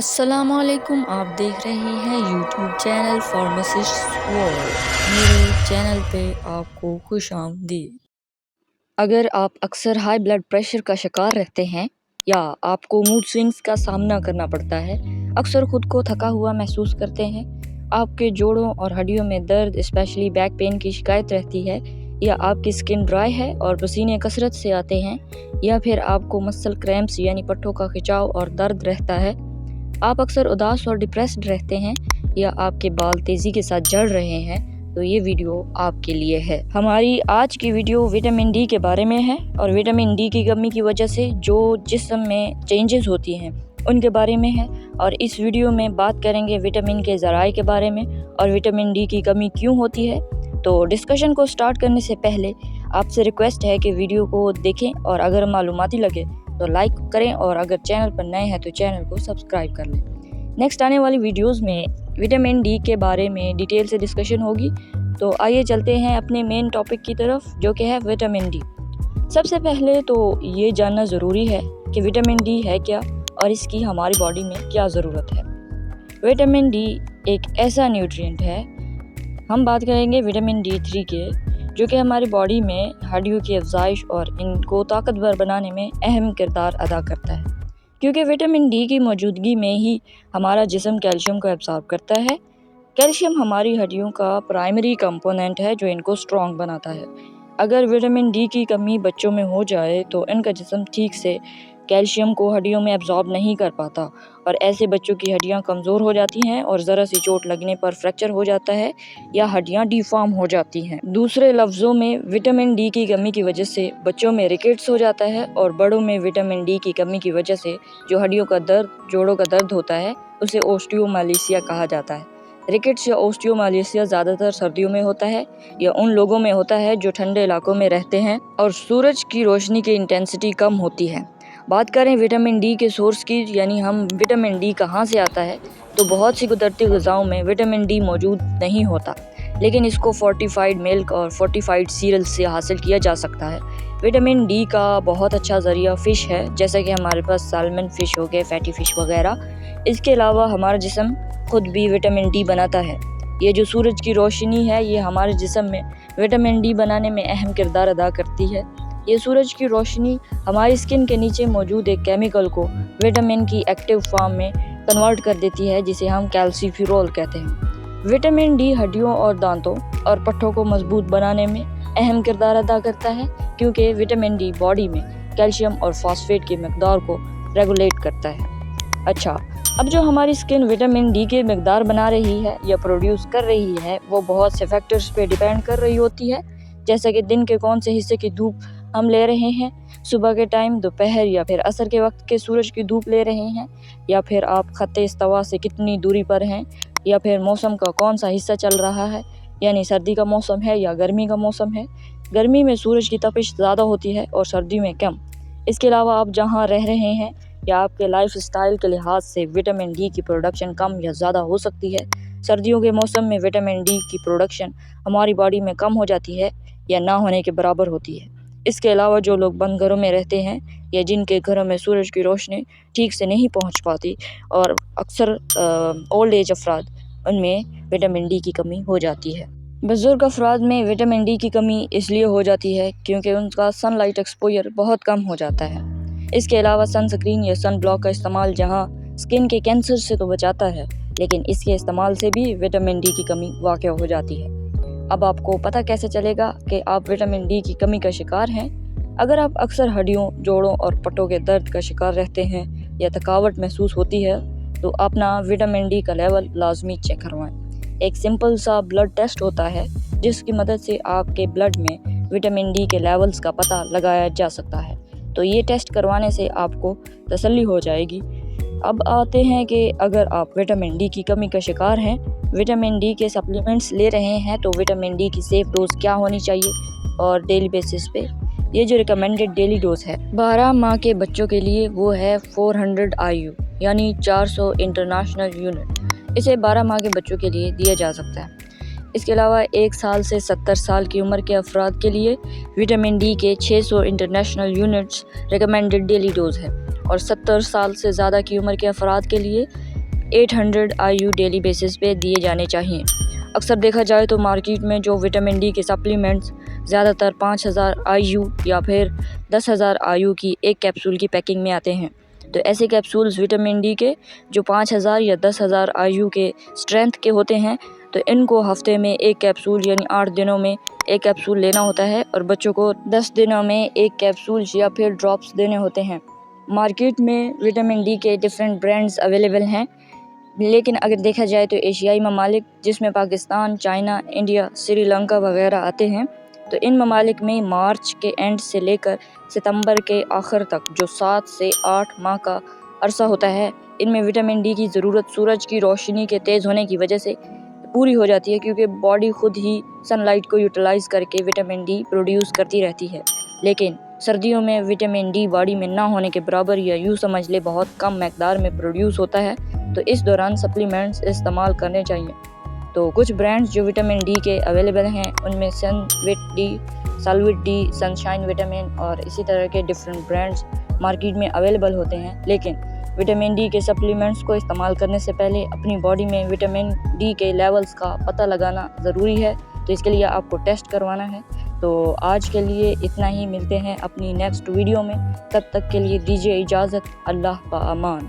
السلام علیکم، آپ دیکھ رہے ہیں یوٹیوب چینل فارماسسٹ ورلڈ۔ میرے چینل پہ آپ کو خوش آمدید۔ اگر آپ اکثر ہائی بلڈ پریشر کا شکار رہتے ہیں یا آپ کو موڈ سوئنگز کا سامنا کرنا پڑتا ہے، اکثر خود کو تھکا ہوا محسوس کرتے ہیں، آپ کے جوڑوں اور ہڈیوں میں درد اسپیشلی بیک پین کی شکایت رہتی ہے، یا آپ کی سکن ڈرائی ہے اور پسینے کثرت سے آتے ہیں، یا پھر آپ کو مسل کریمپس یعنی پٹھوں کا کھچاؤ اور درد رہتا ہے، آپ اکثر اداس اور ڈپریسڈ رہتے ہیں، یا آپ کے بال تیزی کے ساتھ جھڑ رہے ہیں، تو یہ ویڈیو آپ کے لیے ہے۔ ہماری آج کی ویڈیو وٹامن ڈی کے بارے میں ہے، اور وٹامن ڈی کی کمی کی وجہ سے جو جسم میں چینجز ہوتی ہیں ان کے بارے میں ہے، اور اس ویڈیو میں بات کریں گے وٹامن کے ذرائع کے بارے میں اور وٹامن ڈی کی کمی کیوں ہوتی ہے۔ تو ڈسکشن کو سٹارٹ کرنے سے پہلے آپ سے ریکویسٹ ہے کہ ویڈیو کو دیکھیں، اور اگر معلوماتی لگے تو لائک کریں، اور اگر چینل پر نئے ہیں تو چینل کو سبسکرائب کر لیں۔ نیکسٹ آنے والی ویڈیوز میں وٹامن ڈی کے بارے میں ڈیٹیل سے ڈسکشن ہوگی، تو آئیے چلتے ہیں اپنے مین ٹاپک کی طرف، جو کہ ہے وٹامن ڈی۔ سب سے پہلے تو یہ جاننا ضروری ہے کہ وٹامن ڈی ہے کیا اور اس کی ہماری باڈی میں کیا ضرورت ہے۔ وٹامن ڈی ایک ایسا نیوٹرینٹ ہے، ہم بات کریں گے وٹامن ڈی 3 کے، جو کہ ہماری باڈی میں ہڈیوں کی افزائش اور ان کو طاقتور بنانے میں اہم کردار ادا کرتا ہے، کیونکہ وٹامن ڈی کی موجودگی میں ہی ہمارا جسم کیلشیم کو ایبزارب کرتا ہے۔ کیلشیم ہماری ہڈیوں کا پرائمری کمپوننٹ ہے جو ان کو اسٹرانگ بناتا ہے۔ اگر وٹامن ڈی کی کمی بچوں میں ہو جائے تو ان کا جسم ٹھیک سے کیلشیم کو ہڈیوں میں ایبزارب نہیں کر پاتا، اور ایسے بچوں کی ہڈیاں کمزور ہو جاتی ہیں اور ذرا سی چوٹ لگنے پر فریکچر ہو جاتا ہے یا ہڈیاں ڈیفارم ہو جاتی ہیں۔ دوسرے لفظوں میں وٹامن ڈی کی کمی کی وجہ سے بچوں میں ریکیٹس ہو جاتا ہے، اور بڑوں میں وٹامن ڈی کی کمی کی وجہ سے جو ہڈیوں کا درد، جوڑوں کا درد ہوتا ہے، اسے اوسٹیومالیسیا کہا جاتا ہے۔ ریکٹس یا اوسٹیومالیسیا زیادہ تر سردیوں میں ہوتا ہے، یا ان لوگوں میں ہوتا ہے جو ٹھنڈے علاقوں میں رہتے ہیں اور سورج کی روشنی کی انٹینسٹی کم ہوتی ہے۔ بات کریں وٹامن ڈی کے سورس کی، یعنی ہم وٹامن ڈی کہاں سے آتا ہے، تو بہت سی قدرتی غذاؤں میں وٹامن ڈی موجود نہیں ہوتا، لیکن اس کو فورٹیفائڈ ملک اور فورٹیفائڈ سیریل سے حاصل کیا جا سکتا ہے۔ وٹامن ڈی کا بہت اچھا ذریعہ فش ہے، جیسا کہ ہمارے پاس سالمن فش ہو گئے، فیٹی فش وغیرہ۔ اس کے علاوہ ہمارا جسم خود بھی وٹامن ڈی بناتا ہے۔ یہ جو سورج کی روشنی ہے، یہ ہمارے جسم میں وٹامن ڈی بنانے میں اہم کردار ادا کرتی ہے۔ یہ سورج کی روشنی ہماری سکن کے نیچے موجود ایک کیمیکل کو وٹامن کی ایکٹیو فارم میں کنورٹ کر دیتی ہے، جسے ہم کیلسیفیرول کہتے ہیں۔ وٹامن ڈی ہڈیوں اور دانتوں اور پٹھوں کو مضبوط بنانے میں اہم کردار ادا کرتا ہے، کیونکہ وٹامن ڈی باڈی میں کیلشیم اور فاسفیٹ کی مقدار کو ریگولیٹ کرتا ہے۔ اچھا، اب جو ہماری سکن وٹامن ڈی کی مقدار بنا رہی ہے یا پروڈیوس کر رہی ہے، وہ بہت سے فیکٹرز پہ ڈیپینڈ کر رہی ہوتی ہے، جیسا کہ دن کے کون سے حصے کی دھوپ ہم لے رہے ہیں، صبح کے ٹائم، دوپہر یا پھر عصر کے وقت کے سورج کی دھوپ لے رہے ہیں، یا پھر آپ خط استوا سے کتنی دوری پر ہیں، یا پھر موسم کا کون سا حصہ چل رہا ہے، یعنی سردی کا موسم ہے یا گرمی کا موسم ہے۔ گرمی میں سورج کی تپش زیادہ ہوتی ہے اور سردی میں کم۔ اس کے علاوہ آپ جہاں رہ رہے ہیں یا آپ کے لائف اسٹائل کے لحاظ سے وٹامن ڈی کی پروڈکشن کم یا زیادہ ہو سکتی ہے۔ سردیوں کے موسم میں وٹامن ڈی کی پروڈکشن ہماری باڈی میں کم ہو جاتی ہے یا نہ ہونے کے برابر ہوتی ہے۔ اس کے علاوہ جو لوگ بند گھروں میں رہتے ہیں یا جن کے گھروں میں سورج کی روشنی ٹھیک سے نہیں پہنچ پاتی، اور اکثر اولڈ ایج افراد، ان میں وٹامن ڈی کی کمی ہو جاتی ہے۔ بزرگ افراد میں وٹامن ڈی کی کمی اس لیے ہو جاتی ہے کیونکہ ان کا سن لائٹ ایکسپوجر بہت کم ہو جاتا ہے۔ اس کے علاوہ سن سکرین یا سن بلاک کا استعمال جہاں سکن کے کینسر سے تو بچاتا ہے، لیکن اس کے استعمال سے بھی وٹامن ڈی کی کمی واقع ہو جاتی ہے۔ اب آپ کو پتہ کیسے چلے گا کہ آپ وٹامن ڈی کی کمی کا شکار ہیں؟ اگر آپ اکثر ہڈیوں، جوڑوں اور پٹھوں کے درد کا شکار رہتے ہیں یا تھکاوٹ محسوس ہوتی ہے، تو اپنا وٹامن ڈی کا لیول لازمی چیک کروائیں۔ ایک سمپل سا بلڈ ٹیسٹ ہوتا ہے، جس کی مدد سے آپ کے بلڈ میں وٹامن ڈی کے لیولز کا پتہ لگایا جا سکتا ہے، تو یہ ٹیسٹ کروانے سے آپ کو تسلی ہو جائے گی۔ اب آتے ہیں کہ اگر آپ وٹامن ڈی کی کمی کا شکار ہیں، وٹامن ڈی کے سپلیمنٹس لے رہے ہیں، تو وٹامن ڈی کی سیف ڈوز کیا ہونی چاہیے اور ڈیلی بیسس پہ یہ جو ریکمینڈڈ ڈیلی ڈوز ہے 12 ماہ کے بچوں کے لیے، وہ ہے 400 IU، یعنی 400 انٹرنیشنل یونٹ۔ اسے 12 ماہ کے بچوں کے لیے دیا جا سکتا ہے۔ اس کے علاوہ 1 سال سے 70 سال کی عمر کے افراد کے لیے وٹامن ڈی کے 600 international units recommended daily dose ہے، اور 70 سال سے زیادہ کی عمر کے افراد کے لیے 800 IU ڈیلی بیسس پہ دیے جانے چاہئیں۔ اکثر دیکھا جائے تو مارکیٹ میں جو وٹامن ڈی کے سپلیمنٹس زیادہ تر 5000 IU یا پھر 10000 IU کی ایک کیپسول کی پیکنگ میں آتے ہیں۔ تو ایسے کیپسولز وٹامن ڈی کے جو 5000 یا 10000 IU کے اسٹرینتھ کے ہوتے ہیں، تو ان کو ہفتے میں ایک کیپسول یعنی 8 دنوں میں ایک کیپسول لینا ہوتا ہے، اور بچوں کو 10 دنوں میں ایک کیپسول یا پھر ڈراپس دینے ہوتے ہیں۔ مارکیٹ میں وٹامن ڈی کے ڈیفرنٹ برانڈز اویلیبل ہیں، لیکن اگر دیکھا جائے تو ایشیائی ممالک جس میں پاکستان، چائنا، انڈیا، سری لنکا وغیرہ آتے ہیں، تو ان ممالک میں مارچ کے اینڈ سے لے کر ستمبر کے آخر تک جو 7 سے 8 ماہ کا عرصہ ہوتا ہے، ان میں وٹامن ڈی کی ضرورت سورج کی روشنی کے تیز ہونے کی وجہ سے پوری ہو جاتی ہے، کیونکہ باڈی خود ہی سن لائٹ کو یوٹیلائز کر کے وٹامن ڈی پروڈیوس کرتی رہتی ہے۔ لیکن سردیوں میں وٹامن ڈی باڈی میں نہ ہونے کے برابر یا یوں سمجھ لے بہت کم مقدار میں پروڈیوس ہوتا ہے، تو اس دوران سپلیمنٹس استعمال کرنے چاہیے۔ تو کچھ برانڈز جو وٹامن ڈی کے اویلیبل ہیں ان میں سن وٹ ڈی، سالوٹ ڈی، سن شائن وٹامن اور اسی طرح کے ڈفرینٹ برانڈز مارکیٹ میں اویلیبل ہوتے ہیں۔ لیکن وٹامن ڈی کے سپلیمنٹس کو استعمال کرنے سے پہلے اپنی باڈی میں وٹامن ڈی کے لیولز کا پتہ لگانا ضروری ہے، تو اس کے لیے آپ کو ٹیسٹ کروانا ہے۔ تو آج کے لیے اتنا ہی، ملتے ہیں اپنی نیکسٹ ویڈیو میں، تب تک کے لیے دیجیے اجازت، اللہ پا امان۔